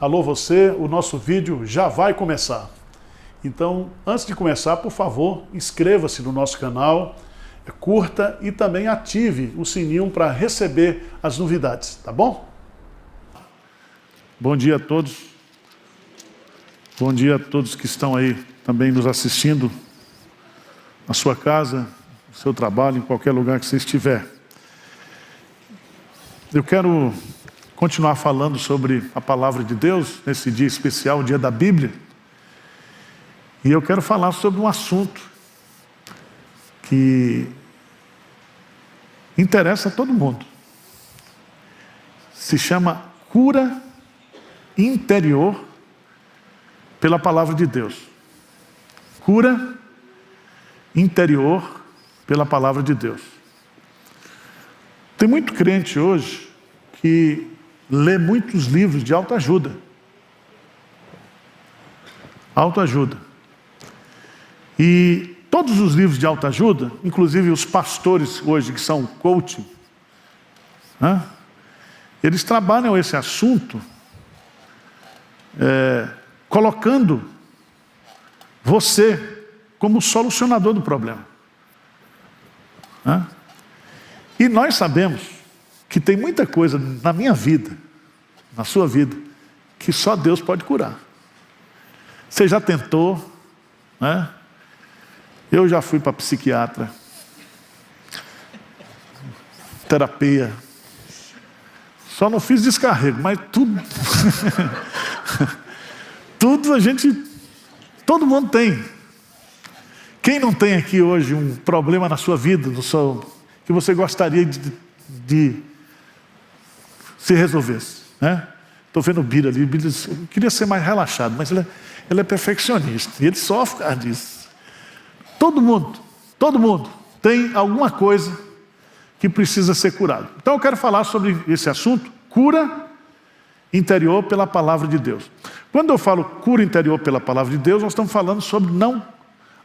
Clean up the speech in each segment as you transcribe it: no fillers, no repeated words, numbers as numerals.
Alô você, o nosso vídeo já vai começar. Então, antes de começar, por favor, inscreva-se no nosso canal, curta e também ative o sininho para receber as novidades, tá bom? Bom dia a todos. Bom dia a todos que estão aí também nos assistindo na sua casa, no seu trabalho, em qualquer lugar que você estiver. Eu quero continuar falando sobre a palavra de Deus nesse dia especial, o dia da Bíblia. E eu quero falar sobre um assunto que interessa a todo mundo. Se chama cura interior pela palavra de Deus. Cura interior pela palavra de Deus. Tem muito crente hoje que lê muitos livros de autoajuda. Autoajuda. E todos os livros de autoajuda, inclusive os pastores hoje que são coaching, né, eles trabalham esse assunto colocando você como solucionador do problema. Né? E nós sabemos que tem muita coisa na minha vida, na sua vida, que só Deus pode curar. Você já tentou, né? Eu já fui para psiquiatra, terapia, só não fiz descarrego, mas tudo, tudo todo mundo tem. Quem não tem aqui hoje um problema na sua vida, que você gostaria de se resolvesse, né? Estou vendo o Bira ali, eu queria ser mais relaxado, mas ele é perfeccionista, e ele sofre por causa disso. Todo mundo tem alguma coisa que precisa ser curado. Então eu quero falar sobre esse assunto, cura interior pela palavra de Deus. Quando eu falo cura interior pela palavra de Deus, nós estamos falando sobre não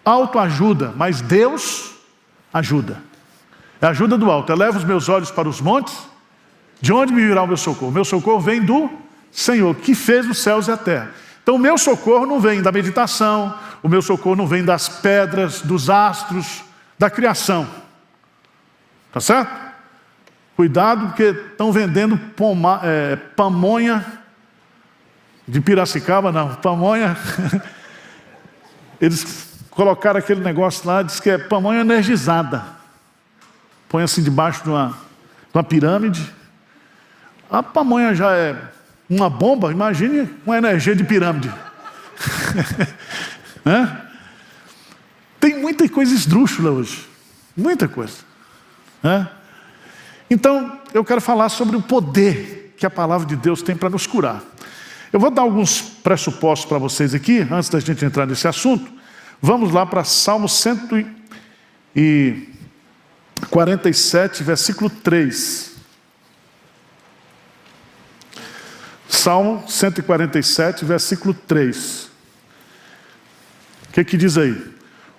autoajuda, mas Deus ajuda. É a ajuda do alto. Eleva os meus olhos para os montes, de onde me virá o meu socorro? O meu socorro vem do Senhor, que fez os céus e a terra. Então o meu socorro não vem da meditação, o meu socorro não vem das pedras, dos astros, da criação. Tá certo? Cuidado, porque estão vendendo pamonha de Piracicaba, não, pamonha. Eles colocaram aquele negócio lá, diz que é pamonha energizada. Põe assim debaixo de uma pirâmide. A pamonha já é uma bomba, imagine uma energia de pirâmide. Né? Tem muita coisa esdrúxula hoje. Muita coisa. Né? Então, eu quero falar sobre o poder que a palavra de Deus tem para nos curar. Eu vou dar alguns pressupostos para vocês aqui, antes da gente entrar nesse assunto. Vamos lá para Salmo 147, versículo 3. Salmo 147, versículo 3. O que diz aí?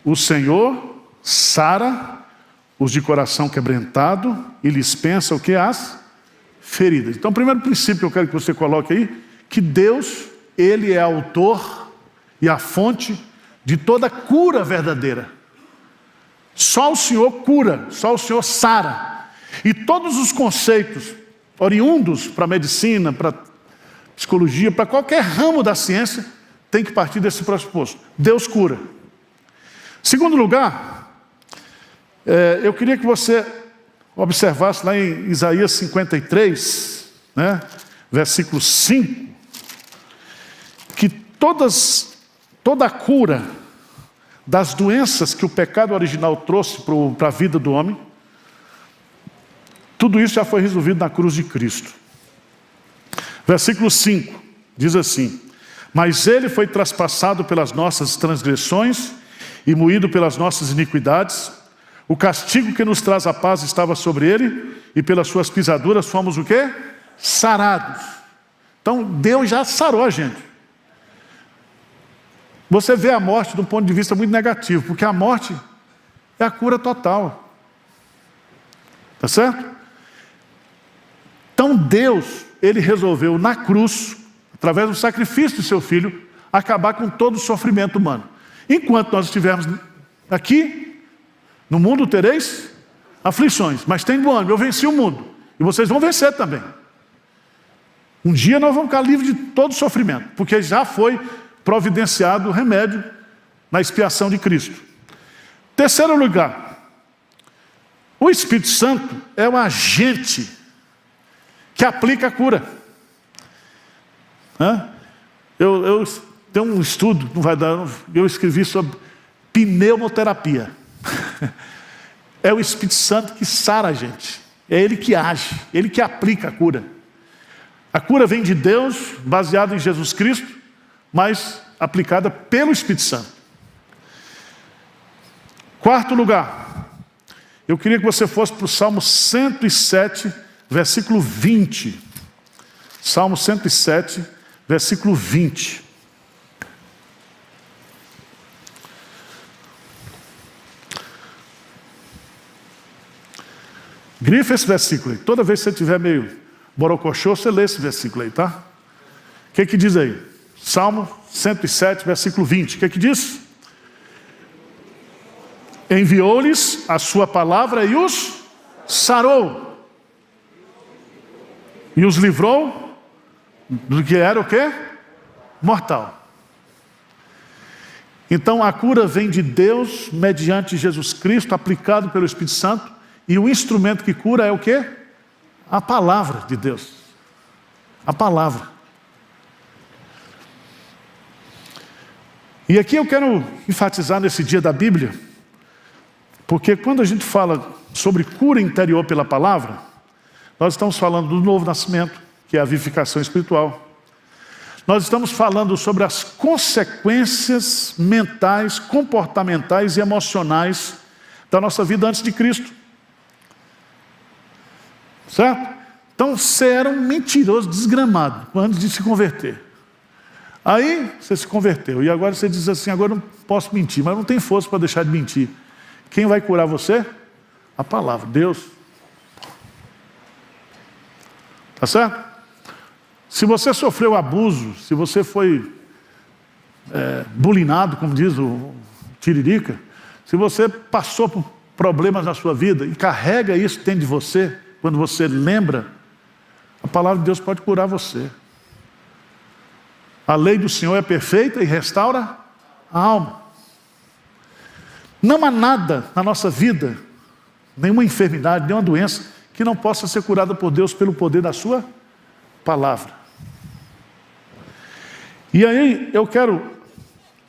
O Senhor sara os de coração quebrantado e lhes pensa o que? As feridas. Então, o primeiro princípio que eu quero que você coloque aí, que Deus, Ele é autor e a fonte de toda cura verdadeira. Só o Senhor cura, só o Senhor sara. E todos os conceitos oriundos para a medicina, para a psicologia, para qualquer ramo da ciência, tem que partir desse pressuposto. Deus cura. Segundo lugar, eu queria que você observasse lá em Isaías 53, né, versículo 5, que toda a cura das doenças que o pecado original trouxe para a vida do homem, tudo isso já foi resolvido na cruz de Cristo. Versículo 5 diz assim: mas ele foi traspassado pelas nossas transgressões e moído pelas nossas iniquidades. O castigo que nos traz a paz estava sobre ele, e pelas suas pisaduras fomos o quê? Sarados. Então Deus já sarou a gente. Você vê a morte de um ponto de vista muito negativo, porque a morte é a cura total. Tá certo? Então Deus, Ele resolveu na cruz, através do sacrifício de seu Filho, acabar com todo o sofrimento humano. Enquanto nós estivermos aqui, no mundo tereis aflições, mas tem bom ânimo, eu venci o mundo, e vocês vão vencer também. Um dia nós vamos ficar livres de todo sofrimento, porque já foi providenciado o remédio na expiação de Cristo. Terceiro lugar, o Espírito Santo é um agente que aplica a cura. Eu tenho um estudo, não vai dar, eu escrevi sobre pneumoterapia. É o Espírito Santo que sara a gente, é Ele que age, Ele que aplica a cura. A cura vem de Deus, baseada em Jesus Cristo, mas aplicada pelo Espírito Santo. Quarto lugar, eu queria que você fosse para o Salmo 107, versículo 20. Salmo 107, versículo 20. Grifa esse versículo aí. Toda vez que você estiver meio borocochô, você lê esse versículo aí, tá? O que diz aí? Salmo 107, versículo 20. O que diz? Enviou-lhes a sua palavra e os sarou. E os livrou do que era o quê? Mortal. Então a cura vem de Deus mediante Jesus Cristo, aplicado pelo Espírito Santo. E o instrumento que cura é o quê? A palavra de Deus. A palavra. E aqui eu quero enfatizar nesse dia da Bíblia, porque quando a gente fala sobre cura interior pela palavra, nós estamos falando do novo nascimento, que é a vivificação espiritual. Nós estamos falando sobre as consequências mentais, comportamentais e emocionais da nossa vida antes de Cristo. Certo? Então você era um mentiroso desgramado antes de se converter. Aí você se converteu e agora você diz assim: agora eu não posso mentir, mas não tem força para deixar de mentir. Quem vai curar você? A palavra, Deus. Tá certo? Se você sofreu abuso, se você foi bulinado, como diz o Tiririca, se você passou por problemas na sua vida e carrega isso dentro de você, quando você lembra, a palavra de Deus pode curar você. A lei do Senhor é perfeita e restaura a alma. Não há nada na nossa vida, nenhuma enfermidade, nenhuma doença, que não possa ser curada por Deus pelo poder da sua palavra. E aí eu quero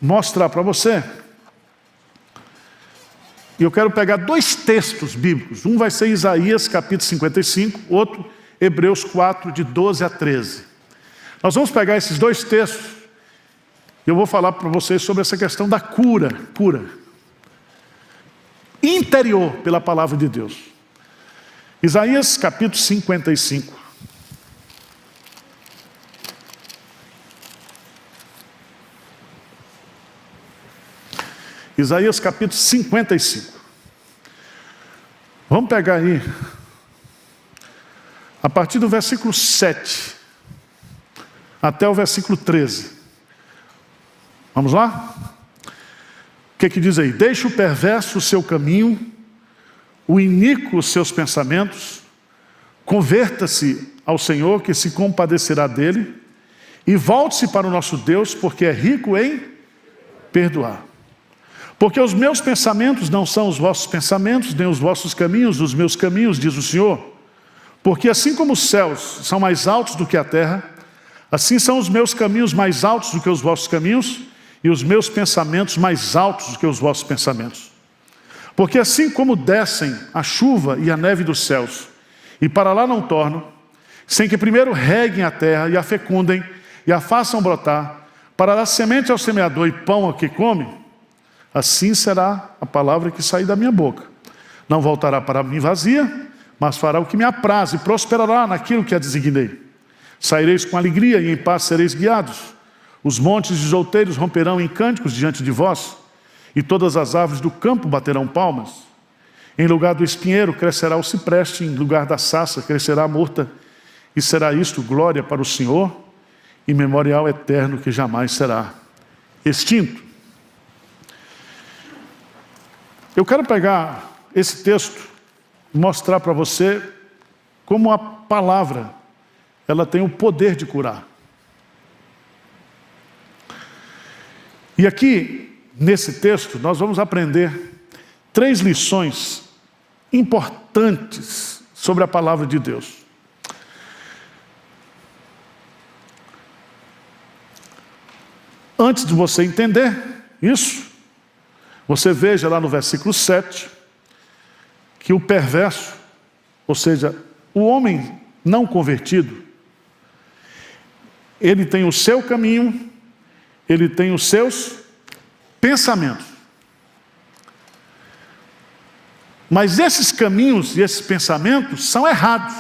mostrar para você, e eu quero pegar dois textos bíblicos. Um vai ser Isaías capítulo 55, outro Hebreus 4, de 12 a 13. Nós vamos pegar esses dois textos e eu vou falar para vocês sobre essa questão da cura interior pela palavra de Deus. Isaías capítulo 55. Isaías capítulo 55. Vamos pegar aí, a partir do versículo 7 até o versículo 13. Vamos lá? O que diz aí? Deixa o perverso o seu caminho, o iníquo os seus pensamentos, converta-se ao Senhor, que se compadecerá dele, e volte-se para o nosso Deus, porque é rico em perdoar. Porque os meus pensamentos não são os vossos pensamentos, nem os vossos caminhos os meus caminhos, diz o Senhor. Porque assim como os céus são mais altos do que a terra, assim são os meus caminhos mais altos do que os vossos caminhos, e os meus pensamentos mais altos do que os vossos pensamentos. Porque assim como descem a chuva e a neve dos céus, e para lá não tornam, sem que primeiro reguem a terra e a fecundem, e a façam brotar, para dar semente ao semeador e pão ao que come, assim será a palavra que sair da minha boca. Não voltará para mim vazia, mas fará o que me apraz e prosperará naquilo que a designei. Saireis com alegria e em paz sereis guiados. Os montes e os outeiros romperão em cânticos diante de vós, e todas as árvores do campo baterão palmas. Em lugar do espinheiro crescerá o cipreste, em lugar da sarça crescerá a murta, e será isto glória para o Senhor e memorial eterno que jamais será extinto. Eu quero pegar esse texto e mostrar para você como a palavra, ela tem o poder de curar. E aqui, nesse texto, nós vamos aprender 3 lições importantes sobre a palavra de Deus. Antes de você entender isso, você veja lá no versículo 7, que o perverso, ou seja, o homem não convertido, ele tem o seu caminho, ele tem os seus pensamentos. Mas esses caminhos e esses pensamentos são errados.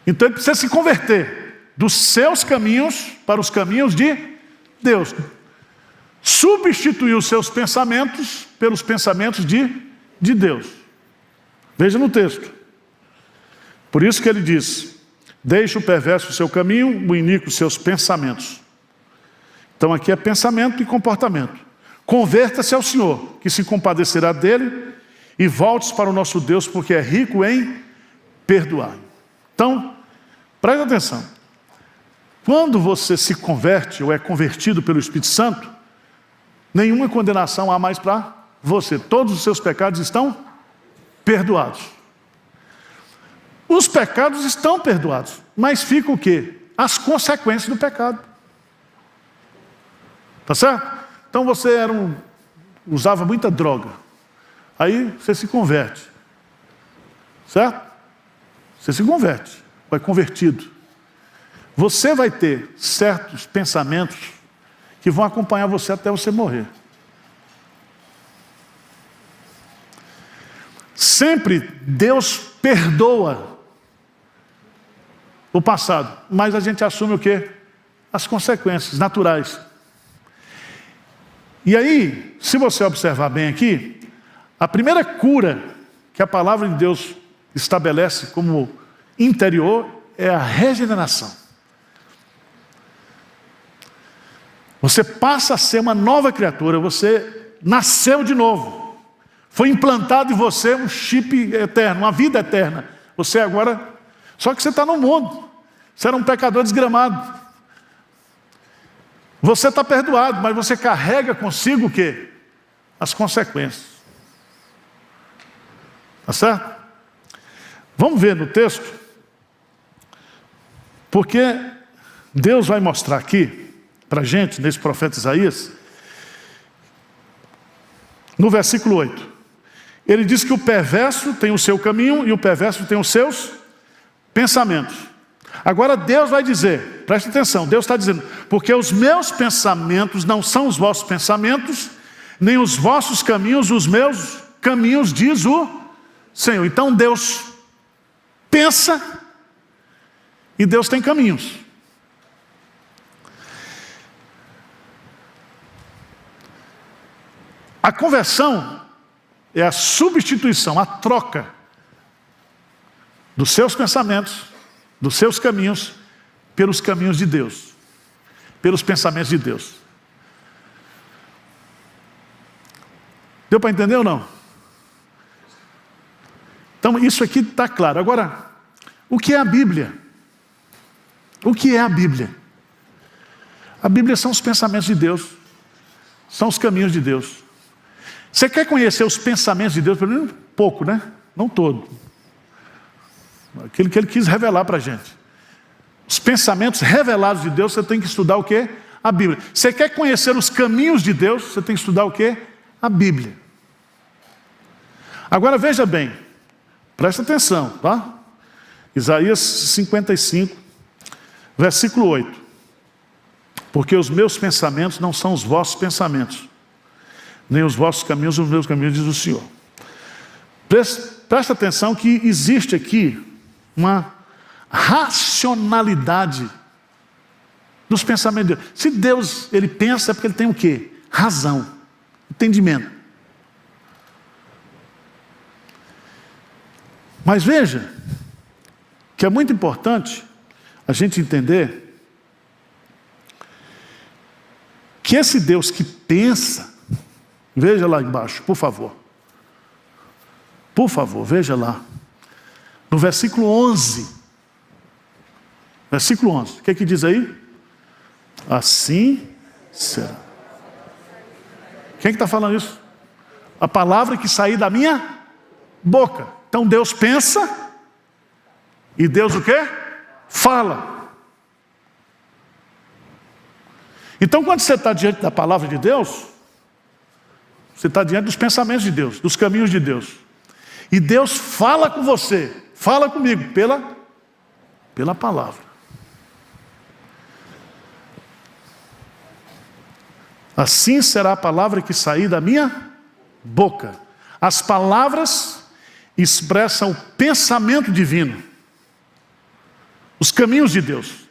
Então ele precisa se converter dos seus caminhos para os caminhos de Deus. Substituir os seus pensamentos pelos pensamentos de Deus. Veja no texto. Por isso que ele diz: deixe o perverso o seu caminho, o iníquo os seus pensamentos. Então aqui é pensamento e comportamento. Converta-se ao Senhor, que se compadecerá dele, e volte para o nosso Deus, porque é rico em perdoar. Então, preste atenção. Quando você se converte ou é convertido pelo Espírito Santo, nenhuma condenação há mais para você. Todos os seus pecados estão perdoados. Os pecados estão perdoados, mas fica o quê? As consequências do pecado. Tá certo? Então você usava muita droga. Aí você se converte. Certo? Você se converte, vai convertido. Você vai ter certos pensamentos que vão acompanhar você até você morrer. Sempre Deus perdoa o passado, mas a gente assume o quê? As consequências naturais. E aí, se você observar bem aqui, a primeira cura que a palavra de Deus estabelece como interior é a regeneração. Você passa a ser uma nova criatura, você nasceu de novo. Foi implantado em você um chip eterno, uma vida eterna. Você agora, só que você está no mundo. Você era um pecador desgramado. Você está perdoado, mas você carrega consigo o quê? As consequências. Tá certo? Vamos ver no texto, porque Deus vai mostrar aqui para a gente, nesse profeta Isaías, no versículo 8. Ele diz que o perverso tem o seu caminho e o perverso tem os seus pensamentos. Agora Deus vai dizer, preste atenção, Deus está dizendo: porque os meus pensamentos não são os vossos pensamentos, nem os vossos caminhos os meus caminhos, diz o Senhor. Então Deus pensa e Deus tem caminhos. A conversão é a substituição, a troca dos seus pensamentos, dos seus caminhos, pelos caminhos de Deus, pelos pensamentos de Deus. Deu para entender ou não? Então isso aqui está claro. Agora, o que é a Bíblia? O que é a Bíblia? A Bíblia são os pensamentos de Deus, são os caminhos de Deus. Você quer conhecer os pensamentos de Deus? Pelo menos pouco, né? Não todo. Aquilo que Ele quis revelar para a gente. Os pensamentos revelados de Deus, você tem que estudar o quê? A Bíblia. Você quer conhecer os caminhos de Deus, você tem que estudar o quê? A Bíblia. Agora veja bem, presta atenção, tá? Isaías 55, versículo 8. Porque os meus pensamentos não são os vossos pensamentos, nem os vossos caminhos os meus caminhos, diz o Senhor. Presta atenção que existe aqui uma racionalidade dos pensamentos de Deus. Se Deus, Ele pensa, é porque Ele tem o quê? Razão, entendimento. Mas veja, que é muito importante a gente entender que esse Deus que pensa, veja lá embaixo, por favor. Por favor, veja lá. No versículo 11. Versículo 11. O que é que diz aí? Assim será. Quem é que está falando isso? A palavra que sair da minha boca. Então Deus pensa e Deus o quê? Fala. Então quando você está diante da palavra de Deus, você está diante dos pensamentos de Deus, dos caminhos de Deus. E Deus fala com você, fala comigo pela palavra. Assim será a palavra que sair da minha boca. As palavras expressam o pensamento divino, os caminhos de Deus.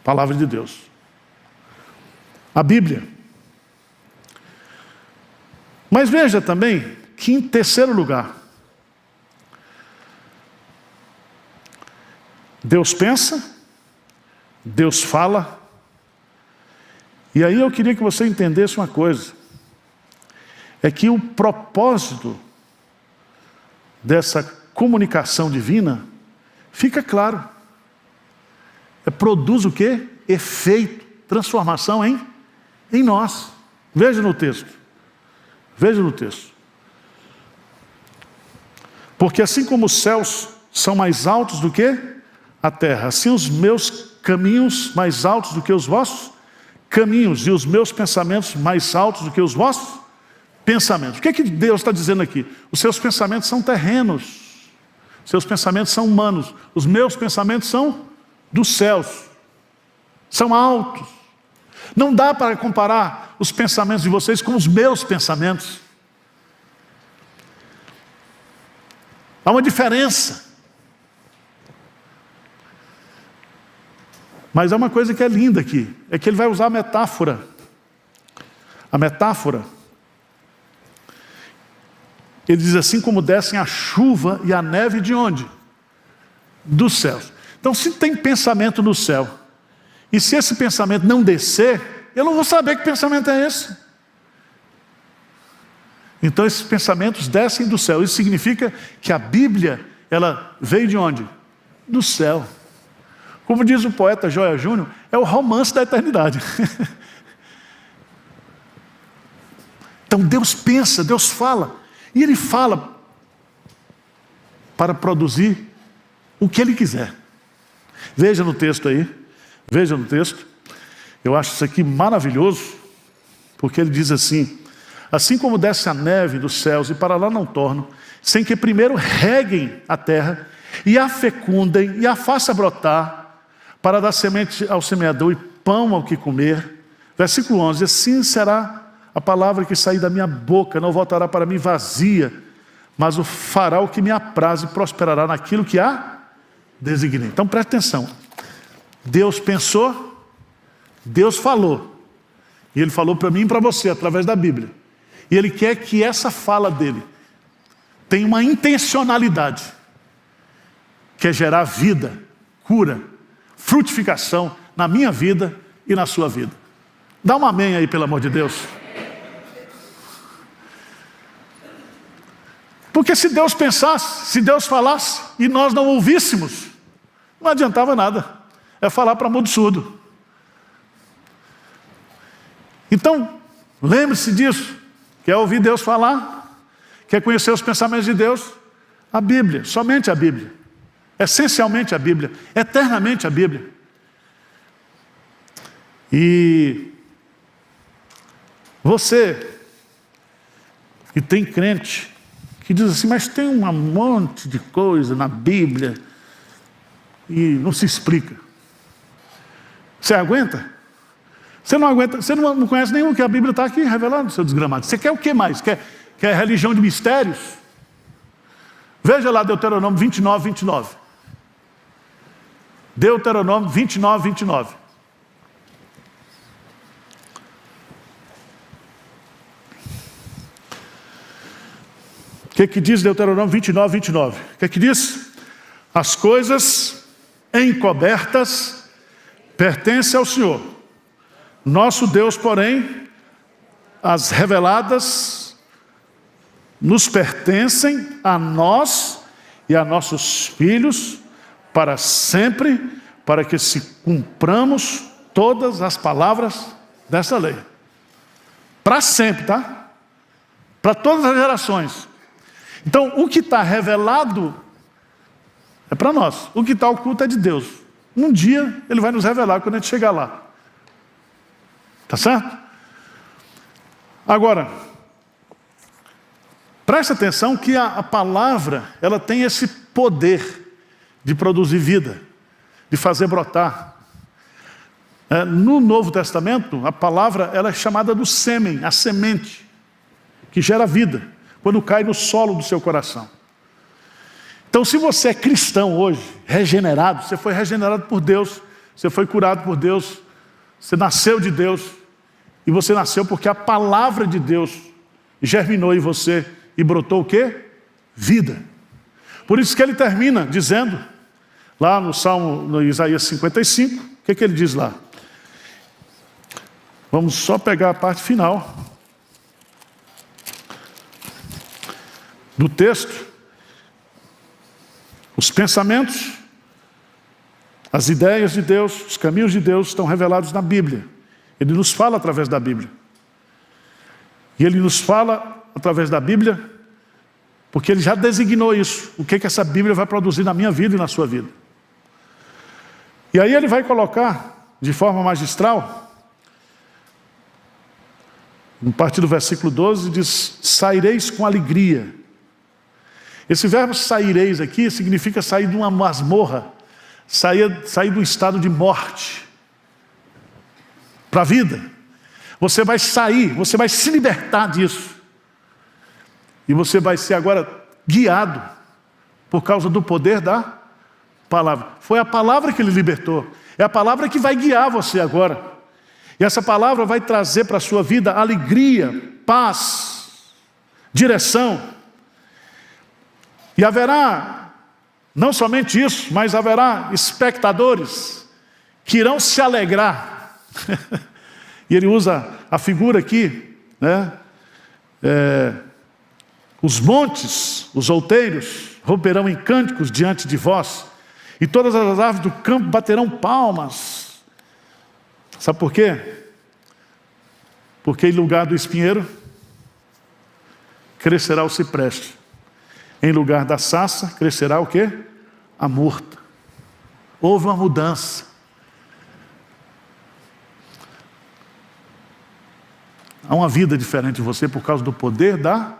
Palavra de Deus. A Bíblia. Mas veja também que, em terceiro lugar, Deus pensa, Deus fala. E aí eu queria que você entendesse uma coisa. É que o propósito dessa comunicação divina fica claro. Produz o quê? Efeito, transformação em nós. Veja no texto. Veja no texto. Porque assim como os céus são mais altos do que a terra, assim os meus caminhos mais altos do que os vossos caminhos, e os meus pensamentos mais altos do que os vossos pensamentos. O que é que Deus está dizendo aqui? Os seus pensamentos são terrenos, seus pensamentos são humanos, os meus pensamentos são dos céus, são altos. Não dá para comparar os pensamentos de vocês com os meus pensamentos. Há uma diferença. Mas há uma coisa que é linda aqui, é que ele vai usar a metáfora. A metáfora. Ele diz assim como descem a chuva e a neve de onde? Dos céus. Então se tem pensamento no céu, e se esse pensamento não descer, eu não vou saber que pensamento é esse. Então esses pensamentos descem do céu. Isso significa que a Bíblia, ela veio de onde? Do céu. Como diz o poeta Joia Júnior, é o romance da eternidade. Então Deus pensa, Deus fala. E Ele fala para produzir o que Ele quiser. Veja no texto aí. Veja no texto. Eu acho isso aqui maravilhoso. Porque Ele diz assim: assim como desce a neve dos céus e para lá não tornam, sem que primeiro reguem a terra e a fecundem e a faça brotar, para dar semente ao semeador e pão ao que comer. Versículo 11, assim será a palavra que sair da minha boca, não voltará para mim vazia, mas o fará o que me apraz e prosperará naquilo que a designei. Então preste atenção. Deus pensou, Deus falou. E Ele falou para mim e para você, através da Bíblia. E Ele quer que essa fala dele tenha uma intencionalidade, que é gerar vida, cura, frutificação na minha vida e na sua vida. Dá um amém aí, pelo amor de Deus. Porque se Deus pensasse, se Deus falasse e nós não ouvíssemos, não adiantava nada. É falar para mudo surdo. Então, lembre-se disso. Quer ouvir Deus falar? Quer conhecer os pensamentos de Deus? A Bíblia, somente a Bíblia. Essencialmente a Bíblia, eternamente a Bíblia. E você que tem crente que diz assim, mas tem um monte de coisa na Bíblia e não se explica. Você aguenta? Você não aguenta, você não conhece nenhum que a Bíblia está aqui revelando, seu desgramado. Você quer o que mais? Quer religião de mistérios? Veja lá Deuteronômio 29, 29. Deuteronômio 29, 29. O que diz Deuteronômio 29, 29? O que diz? As coisas encobertas pertencem ao Senhor. Nosso Deus, porém, as reveladas nos pertencem a nós e a nossos filhos para sempre, para que se cumpramos todas as palavras dessa lei. Para sempre, tá? Para todas as gerações. Então, o que está revelado é para nós. O que está oculto é de Deus. Um dia Ele vai nos revelar quando a gente chegar lá. Tá certo? Agora, preste atenção que a palavra, ela tem esse poder de produzir vida, de fazer brotar. No Novo Testamento, a palavra ela é chamada do sêmen, a semente, que gera vida, quando cai no solo do seu coração. Então, se você é cristão hoje, regenerado, você foi regenerado por Deus, você foi curado por Deus, você nasceu de Deus, e você nasceu porque a palavra de Deus germinou em você e brotou o quê? Vida. Por isso que ele termina dizendo, lá no Salmo, no Isaías 55, o que ele diz lá? Vamos só pegar a parte final do texto. Os pensamentos, as ideias de Deus, os caminhos de Deus estão revelados na Bíblia. Ele nos fala através da Bíblia. E Ele nos fala através da Bíblia porque Ele já designou isso. O que essa Bíblia vai produzir na minha vida e na sua vida. E aí Ele vai colocar de forma magistral, a partir do versículo 12, diz: saireis com alegria. Esse verbo saireis aqui significa sair de uma masmorra, sair do estado de morte para a vida. Você vai sair, você vai se libertar disso. E você vai ser agora guiado por causa do poder da palavra. Foi a palavra que Ele libertou. É a palavra que vai guiar você agora. E essa palavra vai trazer para a sua vida alegria, paz, direção. E haverá, não somente isso, mas haverá espectadores que irão se alegrar. E ele usa a figura aqui, né? Os montes, os outeiros, romperão em cânticos diante de vós, e todas as aves do campo baterão palmas. Sabe por quê? Porque em lugar do espinheiro crescerá o cipreste. Em lugar da sarça crescerá o quê? A murta. Houve uma mudança. Há uma vida diferente de você por causa do poder da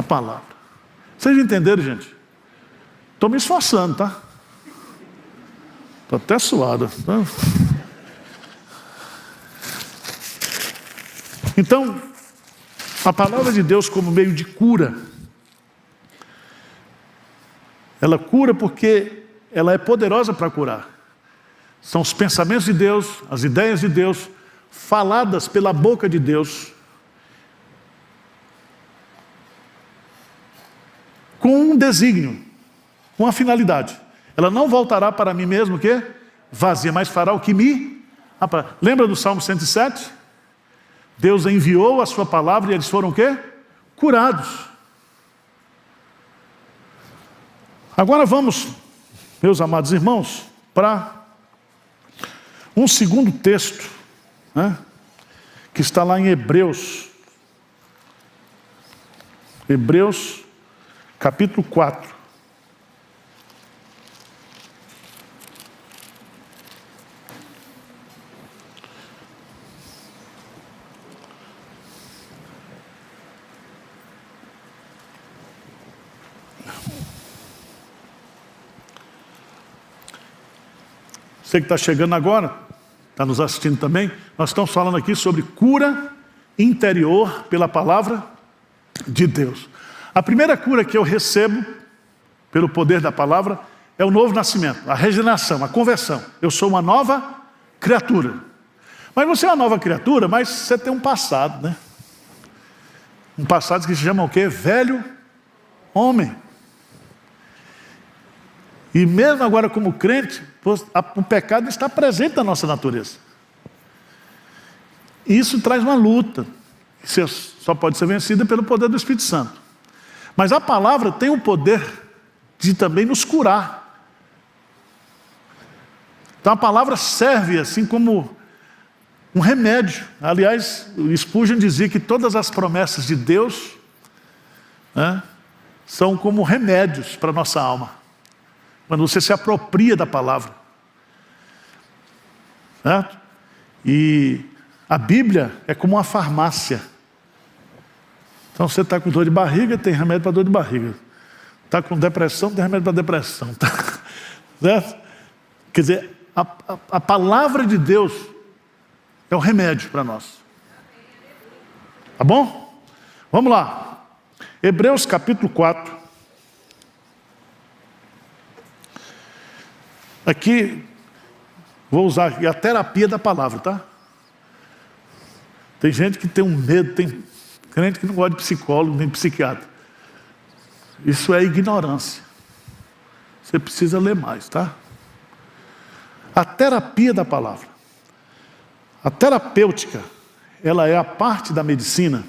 palavra. Vocês entenderam, gente? Estou me esforçando, tá? Estou até suado. Então, a palavra de Deus como meio de cura, ela cura porque ela é poderosa para curar. São os pensamentos de Deus, as ideias de Deus, faladas pela boca de Deus, com um desígnio, com uma finalidade. Ela não voltará para mim mesmo, o quê? Vazia, mas fará o que me apraz. Lembra do Salmo 107? Deus enviou a sua palavra e eles foram o quê? Curados. Agora vamos, meus amados irmãos, para um segundo texto, né, que está lá em Hebreus. Hebreus, capítulo 4. Você que está chegando agora, está nos assistindo também, nós estamos falando aqui sobre cura interior pela palavra de Deus. A primeira cura que eu recebo pelo poder da palavra é o novo nascimento, a regeneração, a conversão. Eu sou uma nova criatura. Mas você é uma nova criatura, mas você tem um passado, né? Um passado que se chama o quê? Velho homem. E mesmo agora como crente, o pecado está presente na nossa natureza. Isso traz uma luta. Isso só pode ser vencida pelo poder do Espírito Santo. Mas a palavra tem o poder de também nos curar. Então a palavra serve assim como um remédio. Aliás, o Spurgeon dizia que todas as promessas de Deus, né, são como remédios para a nossa alma. Quando você se apropria da palavra. Certo? E a Bíblia é como uma farmácia. Então você está com dor de barriga, tem remédio para dor de barriga. Está com depressão, tem remédio para depressão. Certo? Quer dizer, a palavra de Deus é o remédio para nós. Tá bom? Vamos lá. Hebreus capítulo 4. Aqui, vou usar aqui a terapia da palavra, tá? Tem gente que tem um medo, tem crente que não gosta de psicólogo, nem psiquiatra. Isso é ignorância. Você precisa ler mais, tá? A terapia da palavra. A terapêutica, ela é a parte da medicina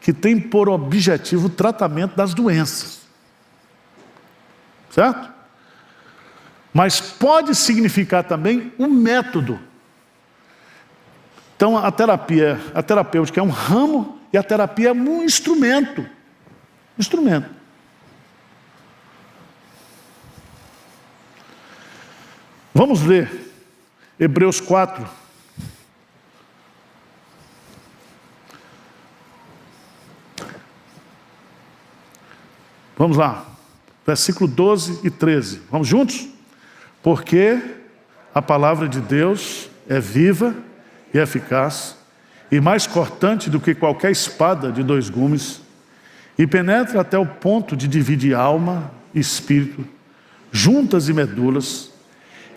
que tem por objetivo o tratamento das doenças. Certo? Mas pode significar também um método. Então a terapêutica é um ramo e a terapia é um instrumento. Instrumento. Vamos ler Hebreus 4. Vamos lá. Versículo 12 e 13. Vamos juntos? Porque a palavra de Deus é viva e eficaz, e mais cortante do que qualquer espada de 2 gumes, e penetra até o ponto de dividir alma e espírito, juntas e medulas,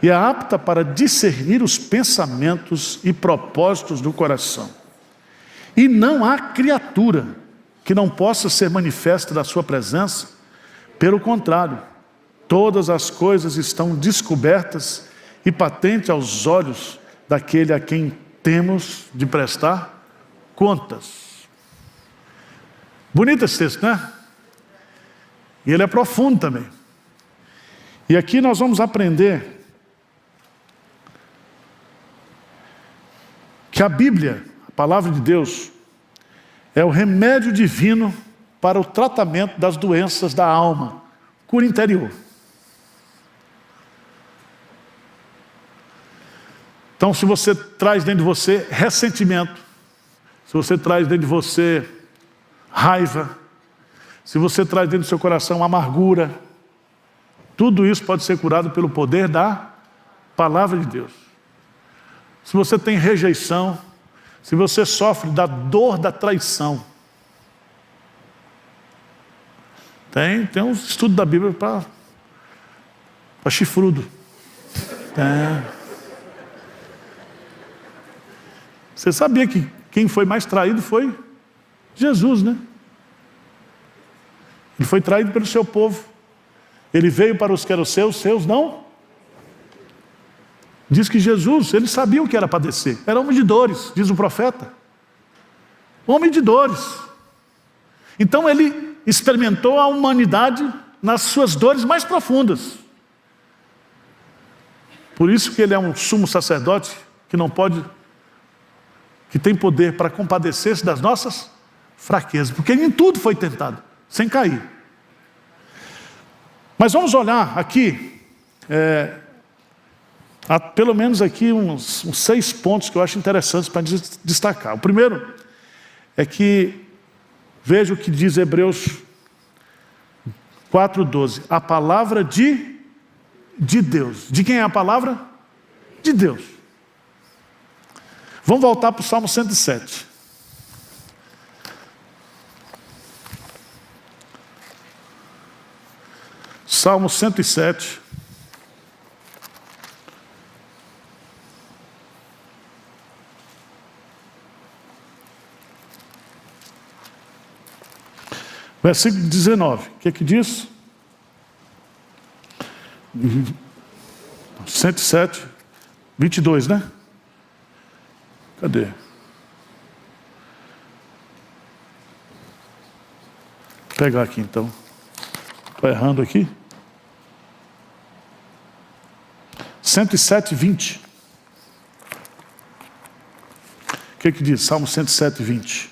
e é apta para discernir os pensamentos e propósitos do coração. E não há criatura que não possa ser manifesta da sua presença, pelo contrário, todas as coisas estão descobertas e patentes aos olhos daquele a quem temos de prestar contas. Bonito esse texto, né? E ele é profundo também. E aqui nós vamos aprender que a Bíblia, a palavra de Deus, é o remédio divino para o tratamento das doenças da alma, cura interior. Então, se você traz dentro de você ressentimento, se você traz dentro de você raiva, se você traz dentro do seu coração amargura, tudo isso pode ser curado pelo poder da palavra de Deus. Se você tem rejeição, se você sofre da dor da traição, tem um estudo da Bíblia para chifrudo. Você sabia que quem foi mais traído foi Jesus, né? Ele foi traído pelo seu povo. Ele veio para os que eram seus não. Diz que Jesus, ele sabia o que era padecer. Era homem de dores, diz o profeta. Homem de dores. Então ele experimentou a humanidade nas suas dores mais profundas. Por isso que ele é um sumo sacerdote que tem poder para compadecer-se das nossas fraquezas, porque ele em tudo foi tentado, sem cair. Mas vamos olhar aqui, há pelo menos aqui uns 6 pontos que eu acho interessantes para destacar. O primeiro é que, veja o que diz Hebreus 4:12, a palavra de Deus. De quem é a palavra? De Deus. Vamos voltar para o Salmo 107. Salmo 107. Versículo 19. O que é que diz? 107, 22, né? Cadê? Vou pegar aqui então. Estou errando aqui. 107, 20. O que diz? Salmo 107, 20.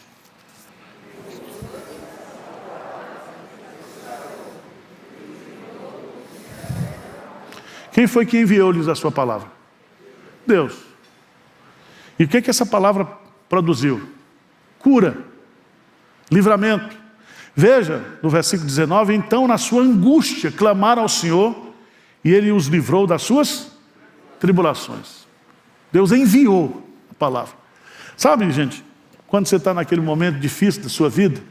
Quem foi que enviou-lhes a sua palavra? Deus. E o que essa palavra produziu? Cura, livramento. Veja, no versículo 19, então na sua angústia clamaram ao Senhor e Ele os livrou das suas tribulações. Deus enviou a palavra. Sabe, gente, quando você está naquele momento difícil da sua vida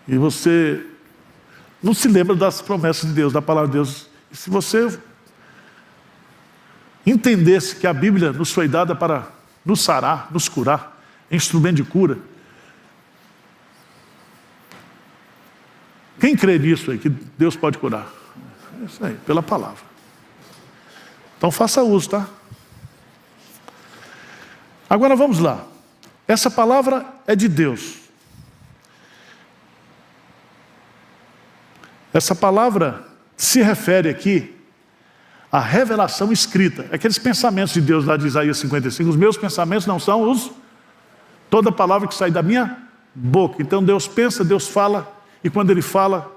e você não se lembra das promessas de Deus, da palavra de Deus, e se você entendesse que a Bíblia nos foi dada para nos sarar, nos curar, é instrumento de cura. Quem crê nisso aí, que Deus pode curar? É isso aí, pela palavra. Então faça uso, tá? Agora vamos lá. Essa palavra é de Deus. Essa palavra se refere aqui à revelação escrita. Aqueles pensamentos de Deus lá de Isaías 55. Os meus pensamentos não são toda palavra que sai da minha boca. Então Deus pensa, Deus fala. E quando Ele fala,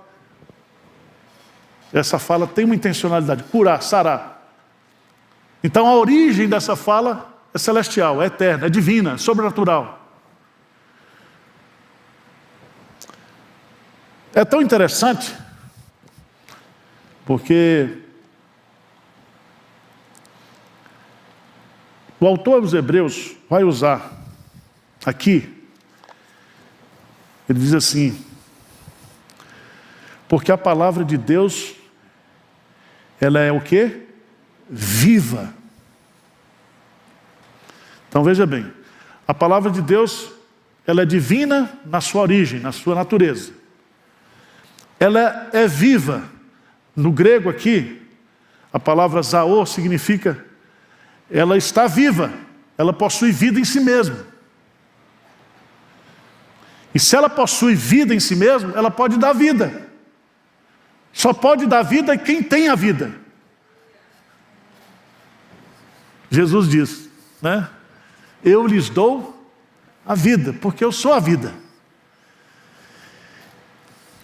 essa fala tem uma intencionalidade, curar, sarar. Então a origem dessa fala é celestial, é eterna, é divina, é sobrenatural. É tão interessante, porque o autor dos Hebreus vai usar aqui, ele diz assim: porque a palavra de Deus, ela é o quê? Viva. Então veja bem, a palavra de Deus, ela é divina na sua origem, na sua natureza. Ela é viva. No grego aqui, a palavra zaor significa, ela está viva, ela possui vida em si mesma. E se ela possui vida em si mesma, ela pode dar vida. Só pode dar vida quem tem a vida. Jesus diz, né? Eu lhes dou a vida, porque eu sou a vida.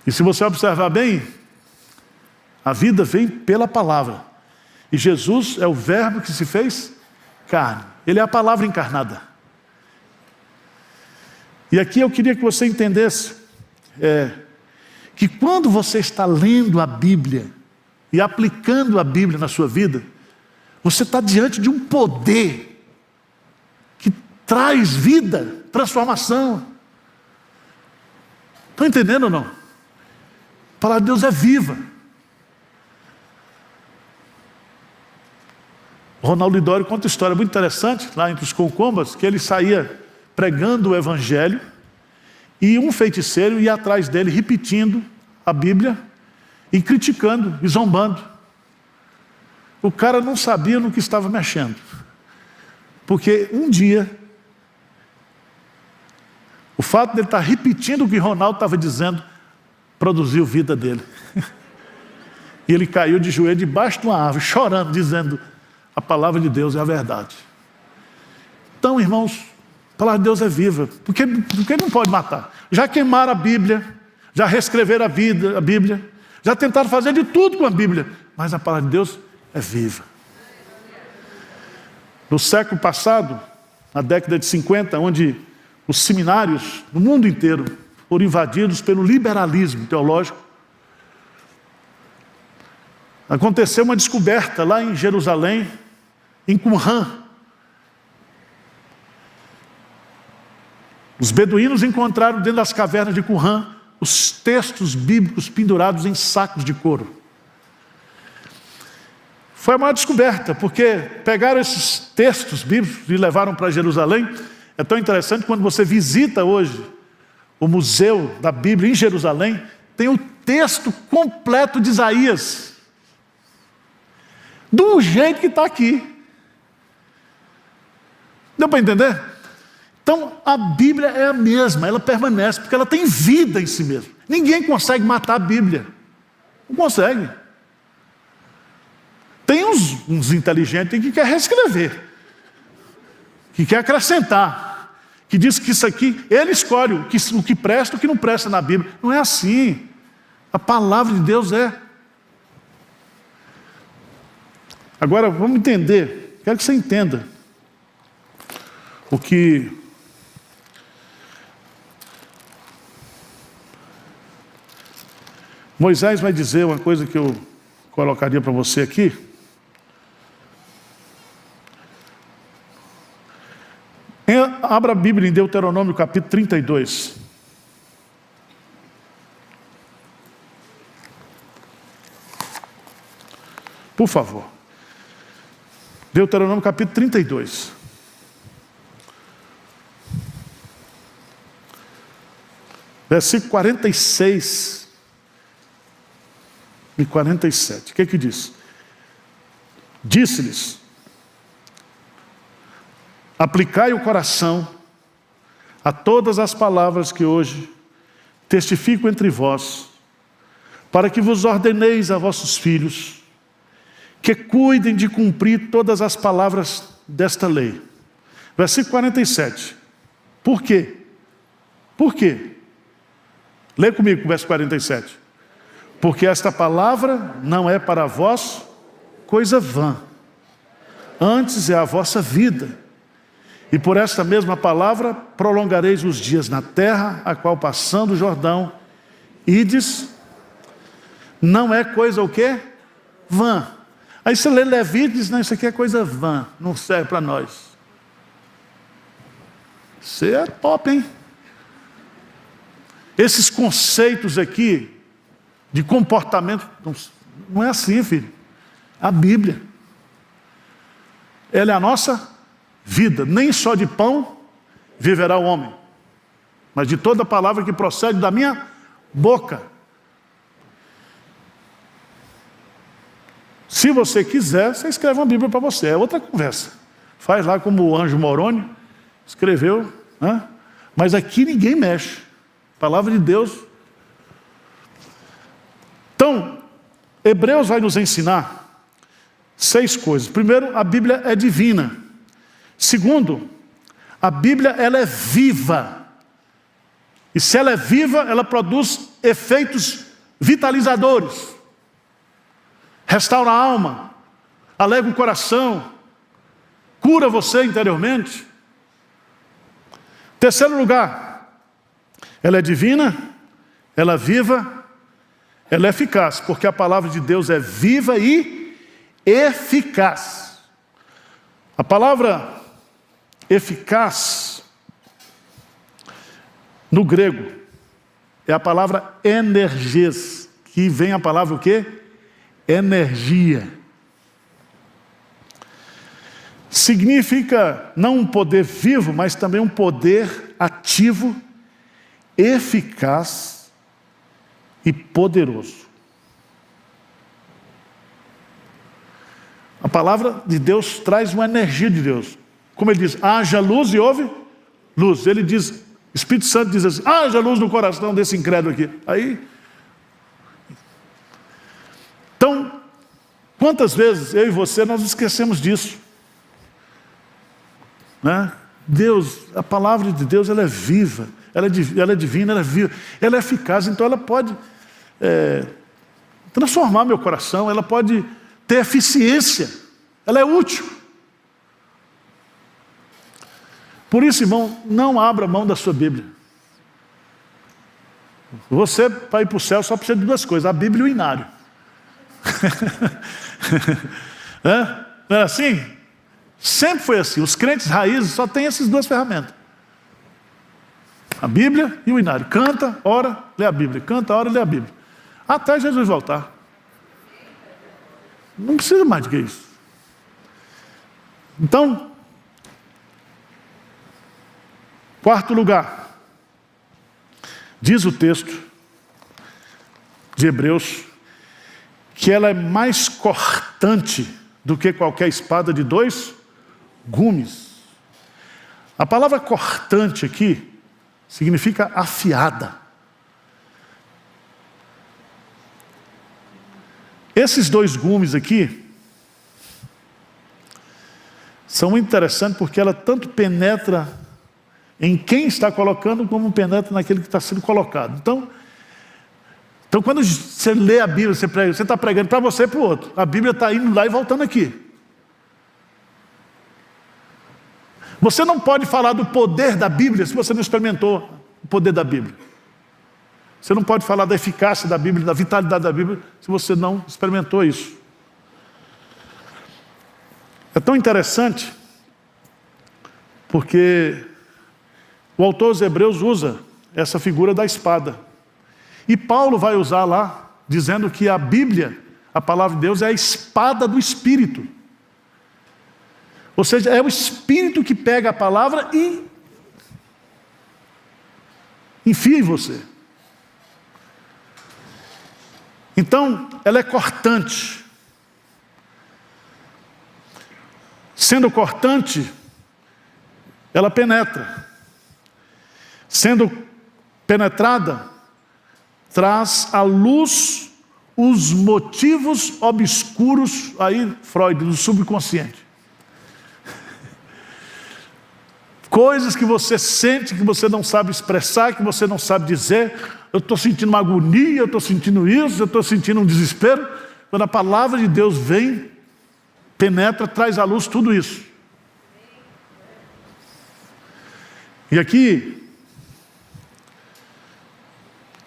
E se você observar bem, a vida vem pela palavra. E Jesus é o verbo que se fez carne. Ele é a palavra encarnada. E aqui eu queria que você entendesse que quando você está lendo a Bíblia e aplicando a Bíblia na sua vida, você está diante de um poder que traz vida, transformação. Estão entendendo ou não? A palavra de Deus é viva. Ronaldo Lidório conta uma história muito interessante, lá entre os concombas, que ele saía pregando o Evangelho, e um feiticeiro ia atrás dele, repetindo a Bíblia, e criticando, e zombando. O cara não sabia no que estava mexendo. Porque um dia, o fato de ele estar repetindo o que Ronaldo estava dizendo, produziu vida dele. E ele caiu de joelho debaixo de uma árvore, chorando, dizendo: a palavra de Deus é a verdade. Então, irmãos, a palavra de Deus é viva. Porque não pode matar. Já queimaram a Bíblia, já reescreveram a Bíblia, já tentaram fazer de tudo com a Bíblia, mas a palavra de Deus é viva. No século passado, na década de 50, onde os seminários no mundo inteiro foram invadidos pelo liberalismo teológico, aconteceu uma descoberta lá em Jerusalém, em Qumran. Os beduínos encontraram dentro das cavernas de Qumran os textos bíblicos pendurados em sacos de couro. Foi a maior descoberta, porque pegaram esses textos bíblicos e levaram para Jerusalém. É tão interessante, quando você visita hoje o Museu da Bíblia em Jerusalém, tem o texto completo de Isaías. Do jeito que está aqui. Deu para entender? Então, a Bíblia é a mesma, ela permanece, porque ela tem vida em si mesma. Ninguém consegue matar a Bíblia. Não consegue. Tem uns inteligentes que quer reescrever, que quer acrescentar, que diz que isso aqui, ele escolhe o que presta e o que não presta na Bíblia. Não é assim. A palavra de Deus é. Agora, vamos entender, quero que você entenda o que Moisés vai dizer, uma coisa que eu colocaria para você aqui. Abra a Bíblia em Deuteronômio capítulo 32. Por favor. Deuteronômio capítulo 32. Versículo 46 e 47. O que é que diz? Disse-lhes: aplicai o coração a todas as palavras que hoje testifico entre vós, para que vos ordeneis a vossos filhos, que cuidem de cumprir todas as palavras desta lei. Versículo 47. Por quê? Por quê? Lê comigo o verso 47. Porque esta palavra não é para vós coisa vã, antes é a vossa vida. E por esta mesma palavra prolongareis os dias na terra, a qual passando o Jordão, ides, não é coisa o quê? Vã. Aí você lê Levítico e diz, não, isso aqui é coisa vã, não serve para nós. Você é top, hein? Esses conceitos aqui de comportamento, não é assim, filho. A Bíblia, ela é a nossa vida. Nem só de pão viverá o homem, mas de toda palavra que procede da minha boca. Se você quiser, você escreve uma Bíblia para você, é outra conversa. Faz lá como o Anjo Moroni escreveu, né? Mas aqui ninguém mexe. Palavra de Deus. Então, Hebreus vai nos ensinar 6 coisas. Primeiro, a Bíblia é divina. Segundo, a Bíblia ela é viva. E se ela é viva, ela produz efeitos vitalizadores. Restaura a alma, alegra o coração, cura você interiormente. Terceiro lugar, ela é divina, ela é viva, ela é eficaz, porque a palavra de Deus é viva e eficaz. A palavra eficaz, no grego, é a palavra energes, que vem a palavra o quê? Energia. Significa não um poder vivo, mas também um poder ativo, eficaz e poderoso. A palavra de Deus traz uma energia de Deus. Como ele diz, haja luz e houve luz. Ele diz, Espírito Santo diz assim, haja luz no coração desse incrédulo aqui. Aí, então, quantas vezes eu e você nós esquecemos disso? Né? Deus, a palavra de Deus, ela é viva, ela é divina, ela é viva, ela é eficaz, então ela pode transformar meu coração, ela pode ter eficiência, ela é útil. Por isso, irmão, não abra mão da sua Bíblia. Você, para ir para o céu, só precisa de 2 coisas, a Bíblia e o inário. Não é assim? Sempre foi assim. Os crentes raízes só têm essas 2 ferramentas: a Bíblia e o inário. Canta, ora, lê a Bíblia. Canta, ora, lê a Bíblia. Até Jesus voltar. Não precisa mais do que isso. Então, quarto lugar, diz o texto de Hebreus que ela é mais cortante do que qualquer espada de 2 gumes. A palavra cortante aqui significa afiada. Esses 2 gumes aqui são muito interessantes porque ela tanto penetra em quem está colocando como penetra naquele que está sendo colocado. Então quando você lê a Bíblia, você está pregando para você e para o outro. A Bíblia está indo lá e voltando aqui. Você não pode falar do poder da Bíblia se você não experimentou o poder da Bíblia. Você não pode falar da eficácia da Bíblia, da vitalidade da Bíblia, se você não experimentou isso. É tão interessante, porque o autor dos Hebreus usa essa figura da espada. E Paulo vai usar lá, dizendo que a Bíblia, a palavra de Deus, é a espada do Espírito. Ou seja, é o Espírito que pega a palavra e enfia em você. Então, ela é cortante. Sendo cortante, ela penetra. Sendo penetrada, traz à luz os motivos obscuros, aí Freud, do subconsciente. Coisas que você sente, que você não sabe expressar, que você não sabe dizer. Eu estou sentindo uma agonia, eu estou sentindo isso, eu estou sentindo um desespero. Quando a palavra de Deus vem, penetra, traz à luz tudo isso. E aqui,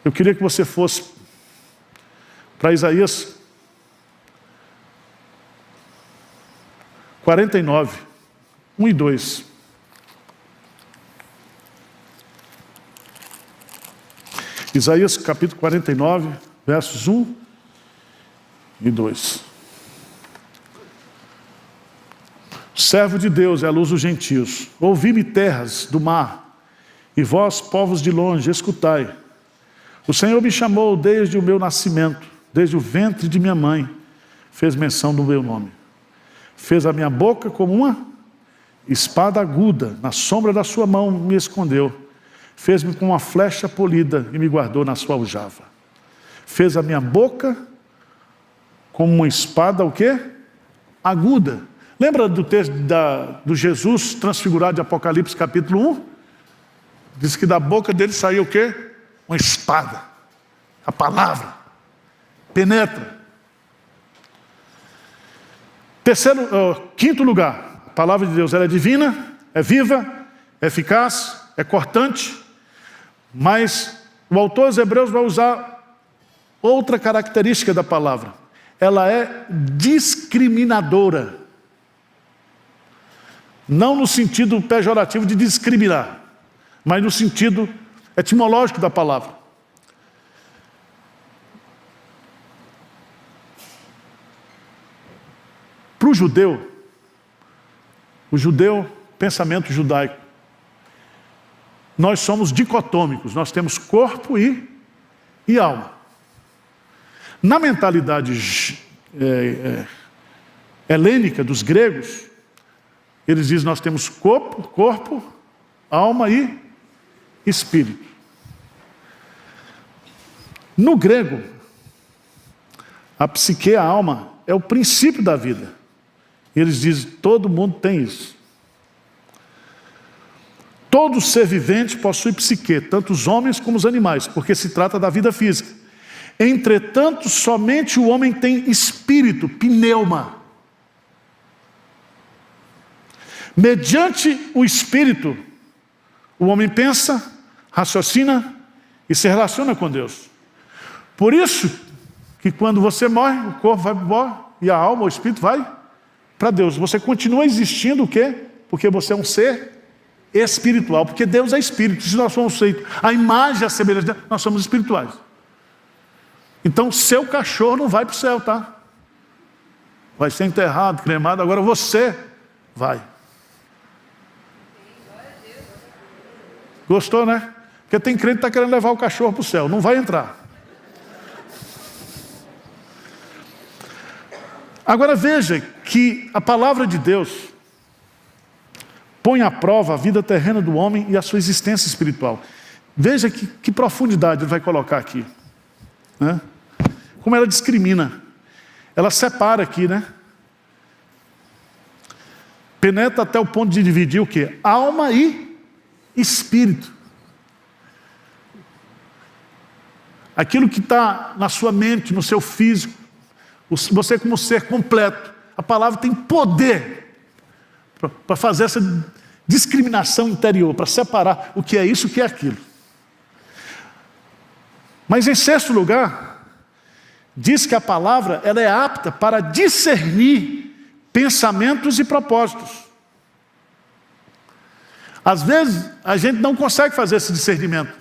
eu queria que você fosse para Isaías 49, 1 e 2. Isaías capítulo 49, versos 1 e 2. Servo de Deus é a luz dos gentios. Ouvi-me, terras do mar, e vós, povos de longe, escutai. O Senhor me chamou desde o meu nascimento, desde o ventre de minha mãe, fez menção do meu nome. Fez a minha boca como uma espada aguda, na sombra da sua mão me escondeu. Fez-me com uma flecha polida e me guardou na sua aljava. Fez a minha boca como uma espada, o quê? Aguda. Lembra do texto do Jesus transfigurado de Apocalipse capítulo 1? Diz que da boca dele saiu o quê? Uma espada. A palavra penetra. Quinto lugar, a palavra de Deus ela é divina, é viva, é eficaz, é cortante, mas o autor dos Hebreus vai usar outra característica da palavra. Ela é discriminadora. Não no sentido pejorativo de discriminar, mas no sentido etimológico da palavra. Para o judeu, pensamento judaico, nós somos dicotômicos, nós temos corpo e alma. Na mentalidade helênica dos gregos, eles dizem nós temos corpo, alma e espírito. No grego, a psique, a alma, é o princípio da vida. E eles dizem, todo mundo tem isso. Todo ser vivente possui psique, tanto os homens como os animais, porque se trata da vida física. Entretanto, somente o homem tem espírito, pneuma. Mediante o espírito, o homem pensa, raciocina e se relaciona com Deus. Por isso que quando você morre, o corpo vai embora e a alma, o espírito vai para Deus. Você continua existindo o quê? Porque você é um ser espiritual, porque Deus é espírito. Se nós somos feitos a imagem e a semelhança de Deus, nós somos espirituais. Então seu cachorro não vai para o céu, tá? Vai ser enterrado, cremado, agora você vai. Gostou, né? Porque tem crente que está querendo levar o cachorro para o céu, não vai entrar. Agora veja que a palavra de Deus põe à prova a vida terrena do homem e a sua existência espiritual. Veja que profundidade ele vai colocar aqui, né? Como ela discrimina. Ela separa aqui, né? Penetra até o ponto de dividir o quê? Alma e espírito. Aquilo que está na sua mente, no seu físico, você como ser completo. A palavra tem poder para fazer essa discriminação interior, para separar o que é isso e o que é aquilo. Mas em sexto lugar, diz que a palavra ela é apta para discernir pensamentos e propósitos. Às vezes, a gente não consegue fazer esse discernimento.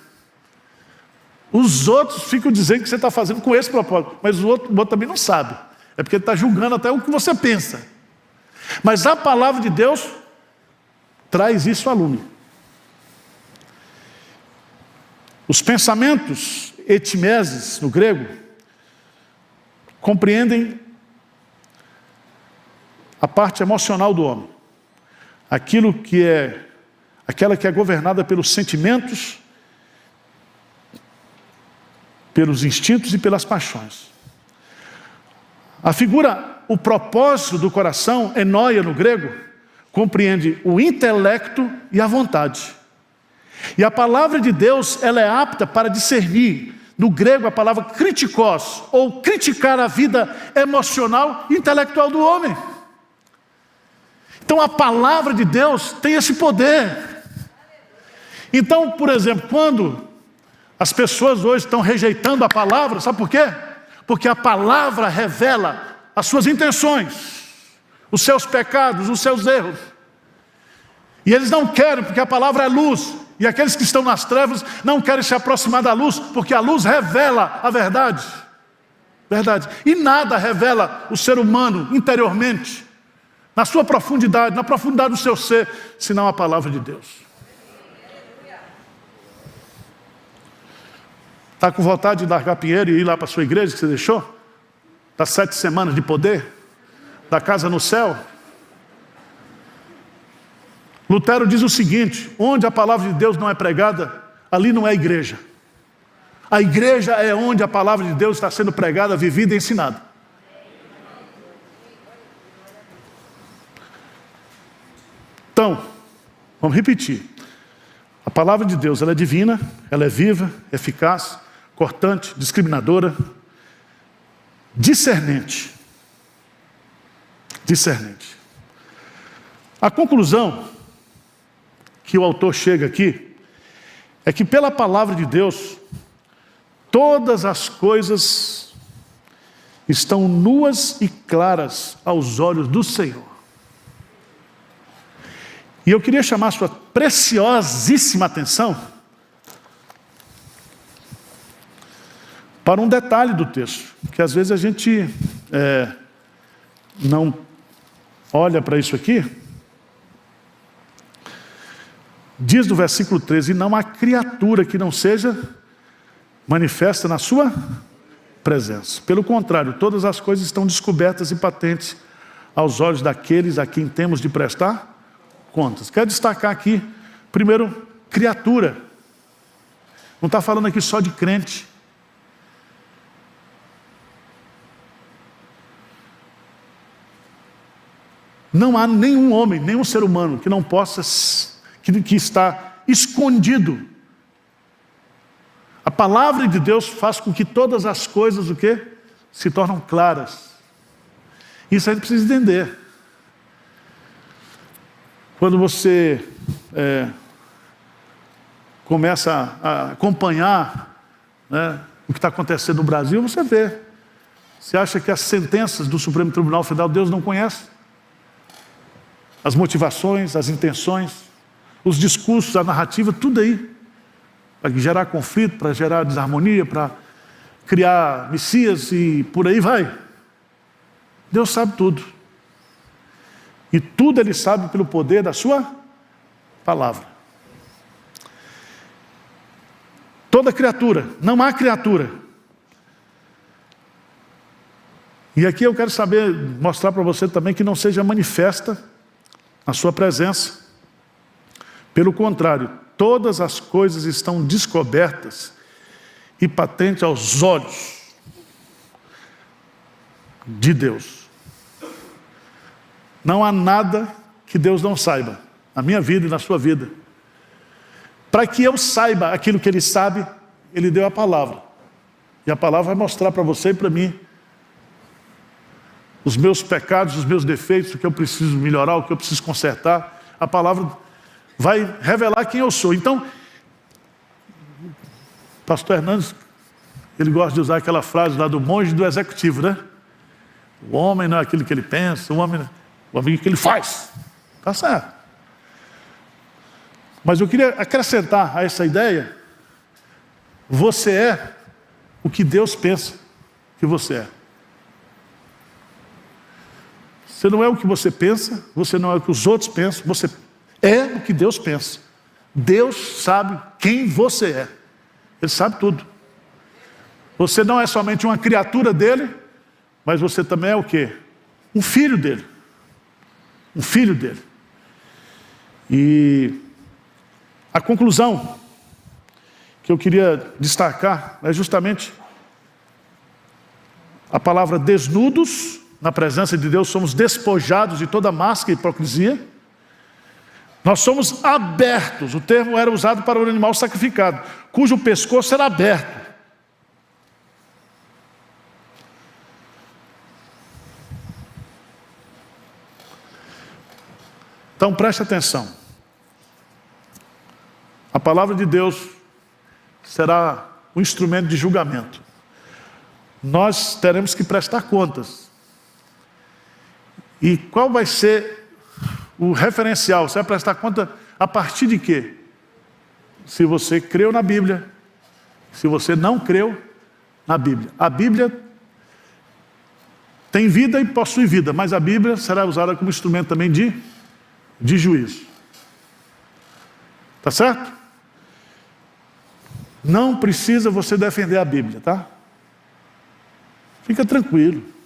Os outros ficam dizendo que você está fazendo com esse propósito, mas o outro também não sabe. É porque ele está julgando até o que você pensa. Mas a palavra de Deus traz isso à lume. Os pensamentos, etimeses, no grego, compreendem a parte emocional do homem. Aquela que é governada pelos sentimentos, pelos instintos e pelas paixões. A figura, o propósito do coração, enoia no grego, compreende o intelecto e a vontade. E a palavra de Deus, ela é apta para discernir, no grego a palavra kritikos, ou criticar a vida emocional e intelectual do homem. Então a palavra de Deus tem esse poder. Então, por exemplo, quando as pessoas hoje estão rejeitando a palavra, sabe por quê? Porque a palavra revela as suas intenções, os seus pecados, os seus erros. E eles não querem, porque a palavra é luz. E aqueles que estão nas trevas não querem se aproximar da luz, porque a luz revela a verdade. Verdade. E nada revela o ser humano interiormente, na sua profundidade, na profundidade do seu ser, senão a palavra de Deus. Está com vontade de largar Pinheiro e ir lá para a sua igreja que você deixou? Das 7 semanas de poder? Da casa no céu? Lutero diz o seguinte: onde a palavra de Deus não é pregada, ali não é igreja. A igreja é onde a palavra de Deus está sendo pregada, vivida e ensinada. Então, vamos repetir. A palavra de Deus, ela é divina, ela é viva, eficaz, cortante, discriminadora, discernente. Discernente. A conclusão que o autor chega aqui é que pela palavra de Deus, todas as coisas estão nuas e claras aos olhos do Senhor. E eu queria chamar a sua preciosíssima atenção para um detalhe do texto, que às vezes a gente não olha para isso aqui. Diz no versículo 13, e não há criatura que não seja manifesta na sua presença. Pelo contrário, todas as coisas estão descobertas e patentes aos olhos daqueles a quem temos de prestar contas. Quero destacar aqui, primeiro, criatura. Não está falando aqui só de crente. Não há nenhum homem, nenhum ser humano que não possa, que está escondido. A palavra de Deus faz com que todas as coisas, o quê? Se tornam claras. Isso a gente precisa entender. Quando você começa a acompanhar, né, o que está acontecendo no Brasil, você vê. Você acha que as sentenças do Supremo Tribunal Federal Deus não conhece? As motivações, as intenções, os discursos, a narrativa, tudo aí. Para gerar conflito, para gerar desarmonia, para criar messias e por aí vai. Deus sabe tudo. E tudo Ele sabe pelo poder da sua palavra. Toda criatura, não há criatura. E aqui eu quero mostrar para você também que não seja manifesta a sua presença. Pelo contrário, todas as coisas estão descobertas e patentes aos olhos de Deus. Não há nada que Deus não saiba, na minha vida e na sua vida. Para que eu saiba aquilo que Ele sabe, Ele deu a palavra. E a palavra vai mostrar para você e para mim os meus pecados, os meus defeitos, o que eu preciso melhorar, o que eu preciso consertar. A palavra vai revelar quem eu sou. Então, pastor Hernandes, ele gosta de usar aquela frase lá do monge e do executivo, né? O homem não é aquilo que ele pensa, o homem é o que ele faz. Tá certo. Mas eu queria acrescentar a essa ideia: você é o que Deus pensa que você é. Você não é o que você pensa, você não é o que os outros pensam, você é o que Deus pensa. Deus sabe quem você é. Ele sabe tudo. Você não é somente uma criatura dele, mas você também é o quê? Um filho dele. Um filho dele. E a conclusão que eu queria destacar é justamente a palavra desnudos. Na presença de Deus somos despojados de toda máscara e hipocrisia. Nós somos abertos. O termo era usado para o animal sacrificado, cujo pescoço era aberto. Então preste atenção. A palavra de Deus será um instrumento de julgamento. Nós teremos que prestar contas. E qual vai ser o referencial? Você vai prestar conta a partir de quê? Se você creu na Bíblia, se você não creu na Bíblia. A Bíblia tem vida e possui vida, mas a Bíblia será usada como instrumento também de juízo. Tá certo? Não precisa você defender a Bíblia, tá? Fica tranquilo.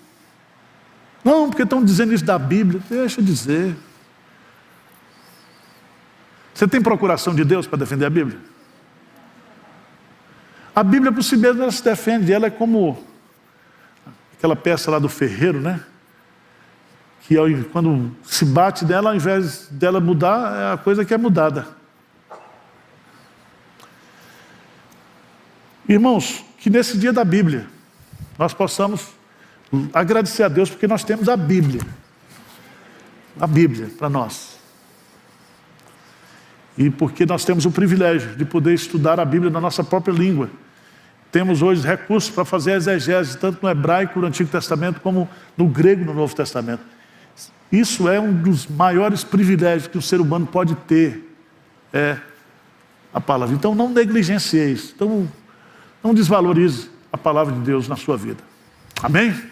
Não, porque estão dizendo isso da Bíblia. Deixa eu dizer. Você tem procuração de Deus para defender a Bíblia? A Bíblia por si mesma ela se defende. Ela é como aquela peça lá do ferreiro, né? Que quando se bate dela, ao invés dela mudar, é a coisa que é mudada. Irmãos, que nesse dia da Bíblia nós possamos agradecer a Deus porque nós temos a Bíblia. A Bíblia para nós. E porque nós temos o privilégio de poder estudar a Bíblia na nossa própria língua. Temos hoje recursos para fazer a exegese, tanto no hebraico, no Antigo Testamento, como no grego, no Novo Testamento. Isso é um dos maiores privilégios que o ser humano pode ter, é a palavra. Então não negligencie isso. Então não desvalorize a palavra de Deus na sua vida. Amém?